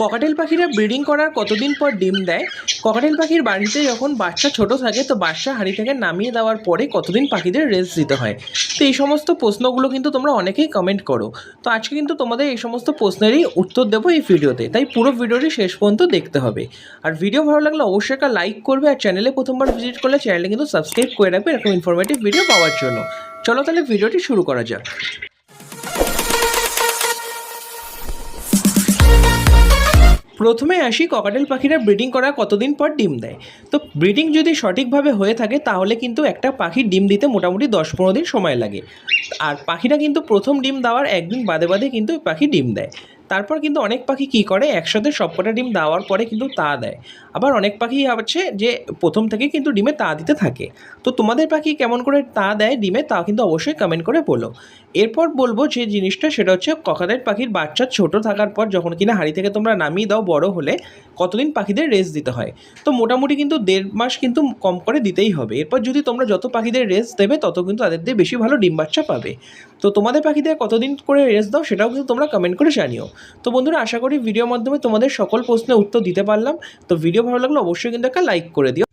Cockatiel পাখিরা breeding করার কতদিন পর ডিম দেয়? ককাটেল পাখির বাড়িতে যখন বাচ্চা ছোট থাকে তো বাচ্চা হাঁড়ি থেকে নামিয়ে দেওয়ার পরে কতদিন পাখিদের রেস্ট দিতে হয়? তো এই সমস্ত প্রশ্নগুলো কিন্তু তোমরা অনেকেই কমেন্ট করো। তো আজকে কিন্তু তোমাদের এই সমস্ত প্রশ্নেরই উত্তর দেবো এই ভিডিওতে, তাই পুরো ভিডিওটি শেষ পর্যন্ত দেখতে হবে। আর ভিডিও ভালো লাগলে অবশ্যই একটা লাইক করবে, আর চ্যানেলে প্রথমবার ভিজিট করলে চ্যানেলটা কিন্তু সাবস্ক্রাইব করে রাখবে এরকম ইনফরমেটিভ ভিডিও পাওয়ার জন্য। চলো তাহলে ভিডিওটি শুরু করা যাক। প্রথমে আসি ককাটেল পাখিরা ব্রিডিং করার কতদিন পর ডিম দেয়। তো ব্রিডিং যদি সঠিকভাবে হয়ে থাকে তাহলে কিন্তু একটা পাখির ডিম দিতে মোটামুটি 10-15 দিন সময় লাগে। আর পাখিরা কিন্তু প্রথম ডিম দেওয়ার একদিন বাদে বাদে কিন্তু পাখি ডিম দেয়। তারপর কিন্তু অনেক পাখি কী করে, একসাথে সবকটা ডিম দেওয়ার পরে কিন্তু তা দেয়। আবার অনেক পাখি আছে যে প্রথম থেকে কিন্তু ডিমে তা দিতে থাকে। তো তোমাদের পাখি কেমন করে তা দেয় ডিমে, তা কিন্তু অবশ্যই কমেন্ট করে বলো। এরপর বলবো যে জিনিসটা, সেটা হচ্ছে ককাটেল পাখির বাচ্চা ছোট থাকার পর যখন কিনা হাঁড়ি থেকে তোমরা নামিয়ে দাও বড় হলে কতদিন পাখিদের রেস্ট দিতে হয়। তো মোটামুটি কিন্তু 1.5 মাস কিন্তু কম করে দিতেই হবে। এরপর যদি তোমরা যত পাখিদের রেস্ট দেবে তত কিন্তু তাদের দিয়ে বেশি ভালো ডিম বাচ্চা পাবে। তো তোমাদের পাখিদের কতদিন করে রেস্ট দাও সেটাও কিন্তু তোমরা কমেন্ট করে জানিও। তো বন্ধুরা, আশা করি ভিডিওর মাধ্যমে তোমাদের সকল প্রশ্নের উত্তর দিতে পারলাম। তো ভিডিও ভালো লাগলে অবশ্যই কিন্তু একটা লাইক করে দিও।